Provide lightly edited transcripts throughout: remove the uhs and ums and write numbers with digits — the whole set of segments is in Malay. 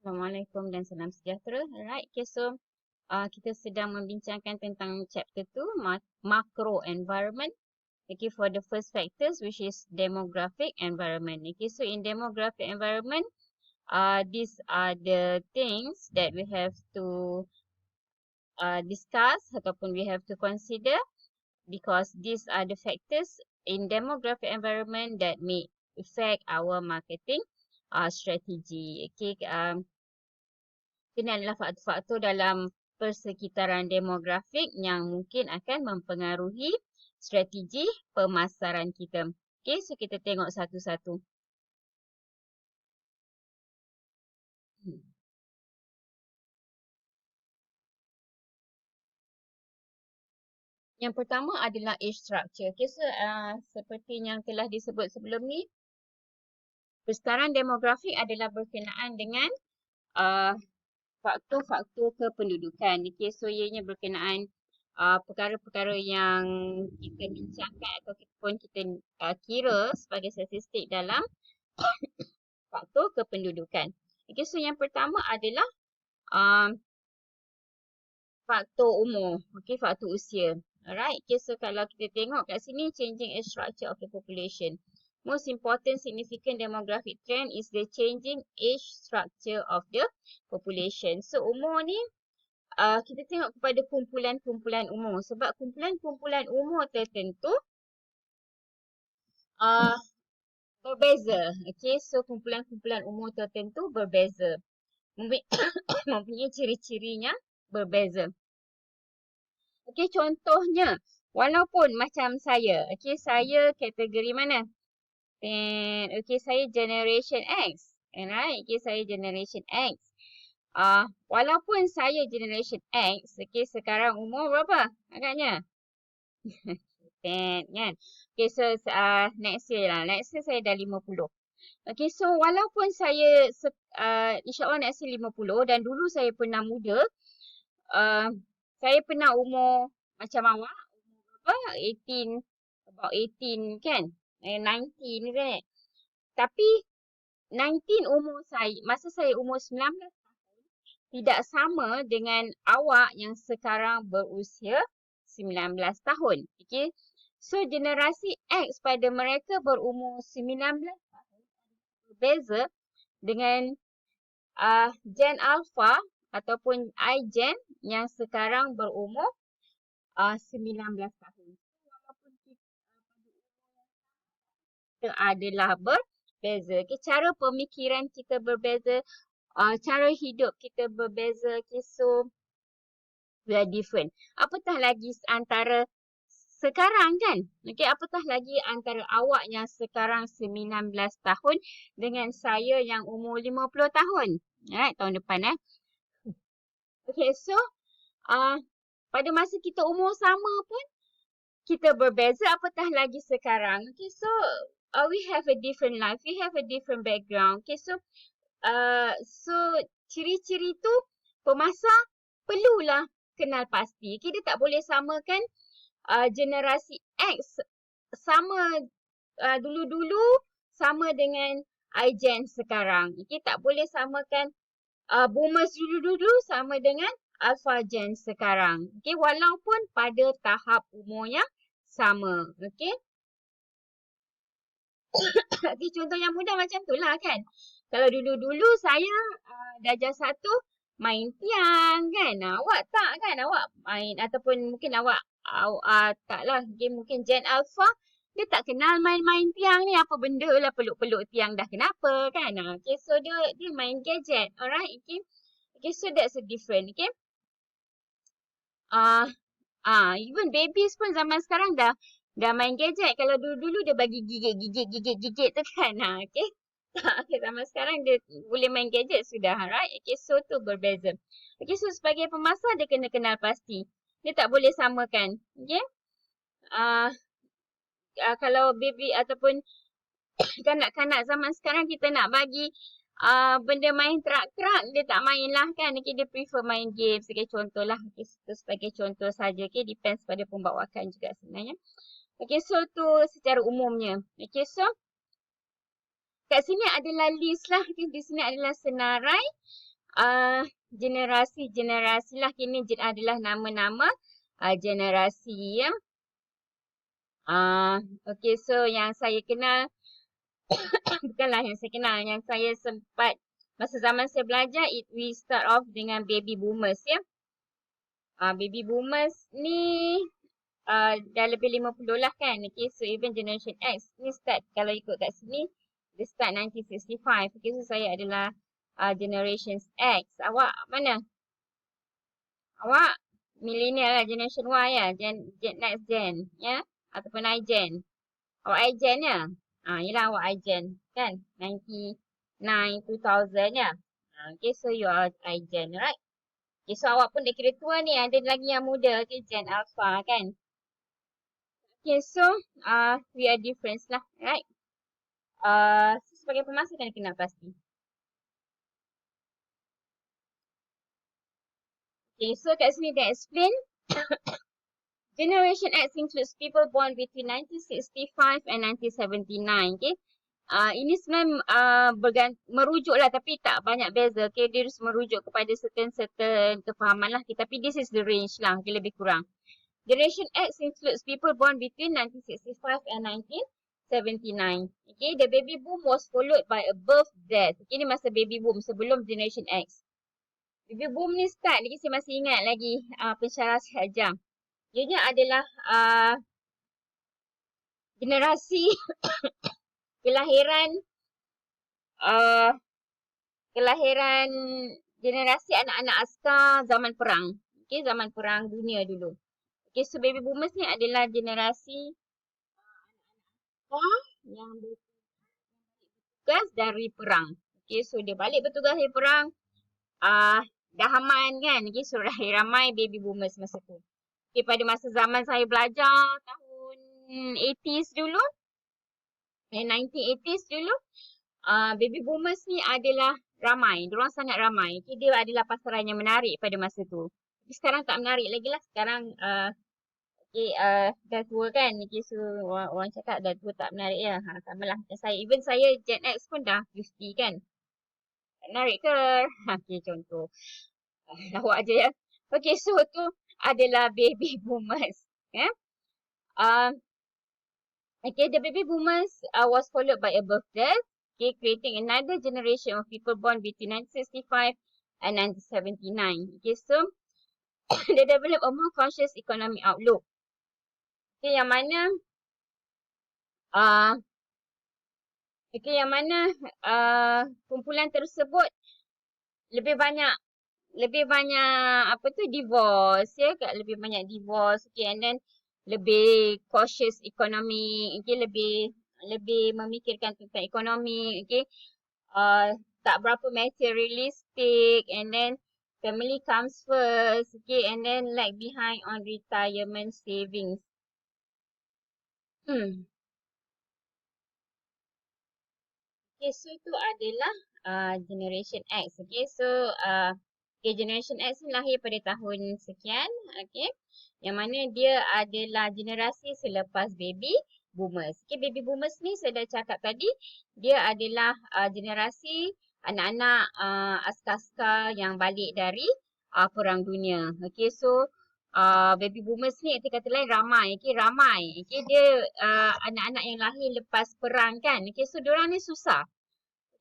Assalamualaikum dan salam sejahtera. Alright, okay, so kita sedang membincangkan tentang chapter 2, macro environment. Okay, for the first factors, which is demographic environment. Okay, so in demographic environment, these are the things that we have to discuss ataupun we have to consider because these are the factors in demographic environment that may affect our marketing strategy. Okay, ini adalah faktor-faktor dalam persekitaran demografik yang mungkin akan mempengaruhi strategi pemasaran kita. Okay, so kita tengok satu-satu. Yang pertama adalah age structure. Okay, so seperti yang telah disebut sebelum ni, persekitaran demografik adalah berkenaan dengan faktor-faktor kependudukan. Okay, so ianya berkenaan perkara-perkara yang kita bincangkan ataupun kita kira sebagai statistik dalam faktor kependudukan. Okay, so yang pertama adalah faktor umur. Okay, faktor usia. Alright, okay, so kalau kita tengok kat sini, changing age structure of the population. Most important significant demographic trend is the changing age structure of the population. So umur ni, kita tengok kepada kumpulan-kumpulan umur. Sebab kumpulan-kumpulan umur tertentu berbeza. Okay, so kumpulan-kumpulan umur tertentu berbeza. Mempunyai ciri-cirinya berbeza. Okay, contohnya, walaupun macam saya, okay, saya kategori mana? Okay, saya Generation X. Alright, okay, saya Generation X. Walaupun saya Generation X, okay, sekarang umur berapa agaknya? Kan? Okay, so next year lah. Next year saya dah 50. Okay, so walaupun saya insyaAllah next year 50 dan dulu saya pernah muda, saya pernah umur macam awak, umur berapa? 18, about 18 kan? 19 kan? Tapi 19 umur saya, masa saya umur 19 tahun, tidak sama dengan awak yang sekarang berusia 19 tahun. Okay? So generasi X pada mereka berumur 19 tahun berbeza dengan Gen Alpha ataupun iGen yang sekarang berumur 19 tahun. Walaupun kita adalah berbeza. Okay, cara pemikiran kita berbeza, cara hidup kita berbeza. Okay, so we are different. Apatah lagi antara sekarang kan? Okay, apatah lagi antara awak yang sekarang 19 tahun dengan saya yang umur 50 tahun. Alright, tahun depan Okay, so pada masa kita umur sama pun kita berbeza, apatah lagi sekarang. Okay, so we have a different life, we have a different background. Okay, so ciri-ciri tu pemasar perlulah kenal pasti. Okay, dia tak boleh samakan generasi X sama dulu-dulu sama dengan iGen sekarang. Okay, tak boleh samakan boomers dulu-dulu sama dengan Alpha Gen sekarang. Okay, walaupun pada tahap umur yang sama. Okay. Okay, contoh yang mudah macam tu lah kan. Kalau dulu-dulu saya darjah 1 main tiang kan. Awak tak kan? Awak main ataupun mungkin awak taklah. Okay, mungkin Gen Alpha dia tak kenal main-main tiang ni. Apa benda lah peluk-peluk tiang dah kenapa kan. Okay, so dia main gadget. Alright, okay. Okay, so that's a different. Okay. Even babies pun zaman sekarang dah main gadget. Kalau dulu-dulu dia bagi gigit tu kan. Okay. Okay, zaman sekarang dia boleh main gadget sudah. Right? Okay, so tu berbeza. Okay, so sebagai pemasar dia kena kenal pasti. Dia tak boleh samakan. Okay. Kalau baby ataupun kanak-kanak zaman sekarang kita nak bagi benda main kerak-kerak, dia tak main lah kan. Okay, dia prefer main game sebagai contoh lah. Okay, itu sebagai contoh saja. Okay, depends pada pembawakan juga sebenarnya. Okay, so tu secara umumnya. Okay, so kat sini adalah list lah. Okay, di sini adalah senarai generasi-generasi lah kini adalah nama-nama generasi ya. Okay, so yang saya kenal, bukanlah yang saya kenal, yang saya sempat, masa zaman saya belajar, we start off dengan baby boomers ya. Baby boomers ni dah lebih 50 lah kan. Okay, so even Generation X ni start, kalau ikut kat sini, dia start 1965. Okay, so saya adalah Generation X. Awak mana? Awak millennial lah, Generation Y ya, Gen Next Gen ya, ataupun iGen. Awak iGen ya? Yelah awak iGen kan, 99, 2000 ya. Okay, so you are iGen, right? Okay, so awak pun dah kira tua ni, ada lagi yang muda, okay, Gen Alpha kan. Okay, so we are different lah, right? So sebagai pemasa kena kenal pasti. Okay, so kat sini dia explain. Generation X includes people born between 1965 and 1979. Okay. Ini sebenarnya merujuk lah tapi tak banyak beza. Okay. Dia merujuk kepada certain kefahaman lah. Okay. Tapi this is the range lah. Okay. Lebih kurang. Generation X includes people born between 1965 and 1979. Okay. The baby boom was followed by a birth death. Okay. Ini masa baby boom sebelum Generation X. Baby boom ni start. Lagi saya masih ingat lagi pensyarah Syed. Ianya adalah generasi kelahiran kelahiran generasi anak-anak askar zaman perang. Okey, zaman perang dunia dulu. Okey, so baby boomers ni adalah generasi yang bertugas dari perang. Okey, so dia balik bertugas dari perang. Dah aman kan. Okey, so ramai baby boomers masa tu. Okay, pada masa zaman saya belajar tahun 80s dulu, 1980s dulu, baby boomers ni adalah ramai. Diorang sangat ramai. Okay, dia adalah pasaran yang menarik pada masa tu. Tapi sekarang tak menarik lagi lah. Sekarang dah tua kan. Okay, so orang cakap dah tua tak menarik ya. Sama lah. Even saya Gen X pun dah 50 kan. Tak menarik ke? Okay, contoh. Lawak je ya. Okay, so tu adalah baby boomers. Yeah? Okay, the baby boomers was followed by a birth death, okay, creating another generation of people born between 1965 and 1979. Okay, so they develop a more conscious economic outlook. Okay, yang mana kumpulan tersebut lebih banyak apa tu divorce ya, lebih banyak divorce, okay, and then lebih cautious economy, okay, lebih memikirkan tentang ekonomi, okay, tak berapa materialistic, and then family comes first, okay, and then lag behind on retirement savings. Okay, so itu adalah Generation X, okay, so okay, Generation X ni lahir pada tahun sekian, okay, yang mana dia adalah generasi selepas baby boomers. Okay, baby boomers ni saya dah cakap tadi, dia adalah generasi anak-anak askar-askar yang balik dari perang dunia. Okay, so baby boomers ni kata lain ramai, okay, ramai. Okay, dia anak-anak yang lahir lepas perang kan. Okay, so diorang ni susah.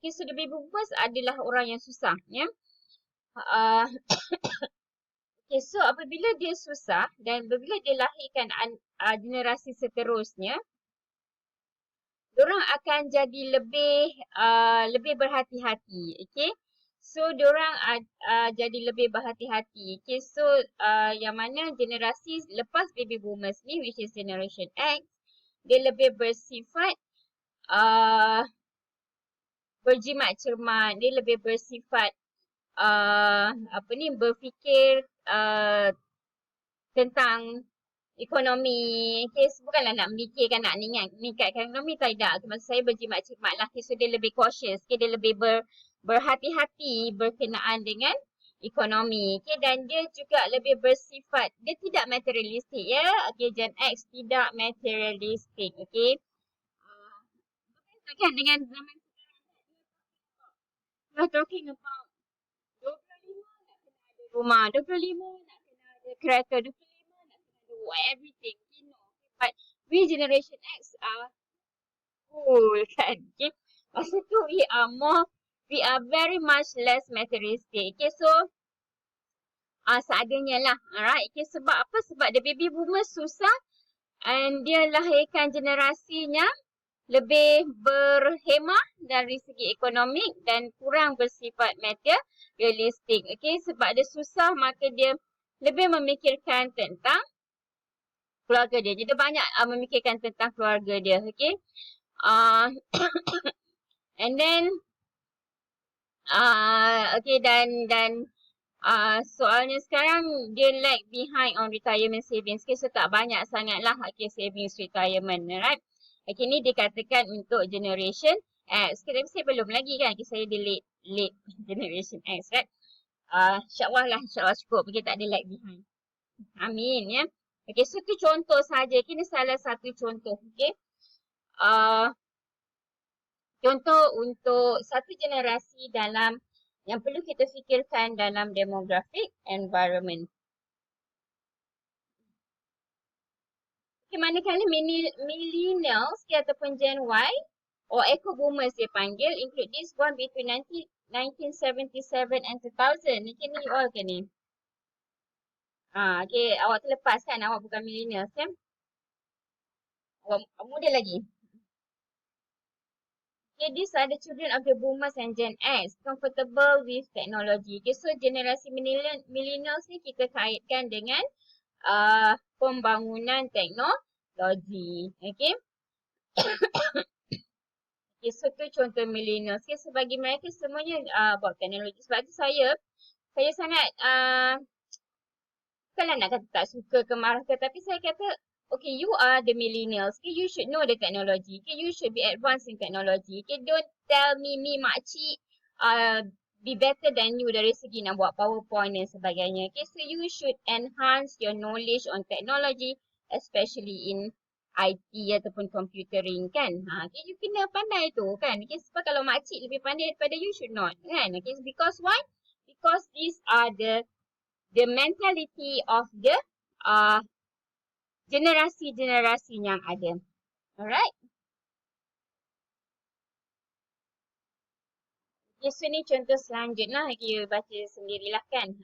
Okay, so the baby boomers adalah orang yang susah, ya. Okay, so apabila dia susah dan apabila dia lahirkan generasi seterusnya, diorang akan jadi lebih berhati-hati, okay. So diorang jadi lebih berhati-hati, okay. So yang mana generasi lepas baby boomers ni, which is Generation X, dia lebih bersifat berjimat cermat, dia lebih bersifat berfikir tentang ekonomi. Okay, bukanlah nak memikirkan nak meningkatkan ekonomi, tidak. Maksud saya berjimat cermat lah. Okay, so dia lebih cautious. Okay, dia lebih berhati-hati berkenaan dengan ekonomi. Okay, dan dia juga lebih bersifat, dia tidak materialistik ya. Okay, Gen X tidak materialistik. Okay. Kan dengan zaman sekarang, we're talking about rumah. 25 nak kena ada kereta. 25 nak kena ada everything. You know. But we generation X are cool kan. Okay. Masa tu we are very much less materialistic. Okay, so seadanya lah. Alright. Okay, sebab apa? Sebab the baby boomers susah and dia lahirkan generasinya lebih berhemah dari segi ekonomik dan kurang bersifat materialistik. Okay, sebab dia susah maka dia lebih memikirkan tentang keluarga dia. Jadi dia banyak memikirkan tentang keluarga dia. Okay. And then okay, dan soalnya sekarang dia lag behind on retirement savings. Okay, so tak banyak sangat lah okay, savings retirement, right? Okay, ni dikatakan untuk generation X. Okay, tapi saya belum lagi kan. Okay, saya di late generation X, right? InsyaAllah cukup. Okay, tak ada lag behind. Amin, ya. Okay, so tu contoh saja. Okay, ni salah satu contoh. Okay. Contoh untuk satu generasi dalam yang perlu kita fikirkan dalam demographic environment. Okay, manakala millennials ataupun Gen Y or Echo Boomers dia panggil include this one between 1977 and 2000. Okay, ni all ke ni? Okay, awak terlepas kan? Awak bukan millennials kan? Awak muda lagi. Okay, these are the children of the boomers and Gen X, comfortable with technology. Okay, so generasi millennials ni kita kaitkan dengan pembangunan teknologi. Okay. Okay, so tu contoh millennials. Okay, so bagi mereka semuanya about teknologi. Sebab tu saya sangat, bukanlah nak kata tak suka ke marah ke, tapi saya kata, okay, you are the millennials. Okay, you should know the technology. Okay, you should be advanced in technology. Okay, don't tell me makcik be better than you dari segi nak buat PowerPoint dan sebagainya. Okay, so you should enhance your knowledge on technology, especially in IT ataupun computering kan. Okay, you kena pandai tu kan. Okay, sebab kalau makcik lebih pandai daripada you should not kan. Okay, because why? Because these are the mentality of the generasi-generasi yang ada. Alright. Okay, so ni contoh selanjutnya. Okay, you baca sendirilah kan.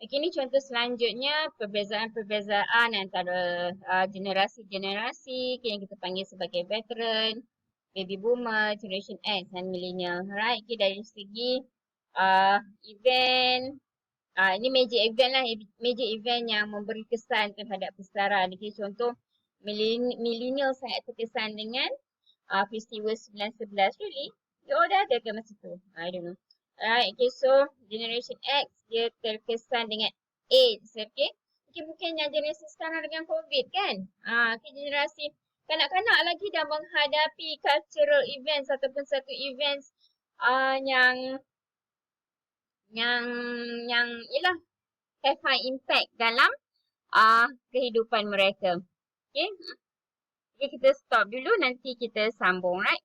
Okay, ni contoh selanjutnya perbezaan antara generasi-generasi yang kita panggil sebagai veteran, baby boomer, generation X dan millennial. Alright, okay, dari segi event, ini major event lah, major event yang memberi kesan terhadap kesedaran. Okay, contoh millennial sangat terkesan dengan peristiwa 9/11. Really? You all dah ada ke masa tu? I don't know. Alright, okay, so generation X dia terkesan dengan AIDS, okay? Okay, bukan yang generasi sekarang dengan COVID kan? Okay, generasi kanak-kanak lagi dah menghadapi cultural events ataupun satu events yang ialah have high impact dalam kehidupan mereka. Okay. Okay, kita stop dulu, nanti kita sambung, right?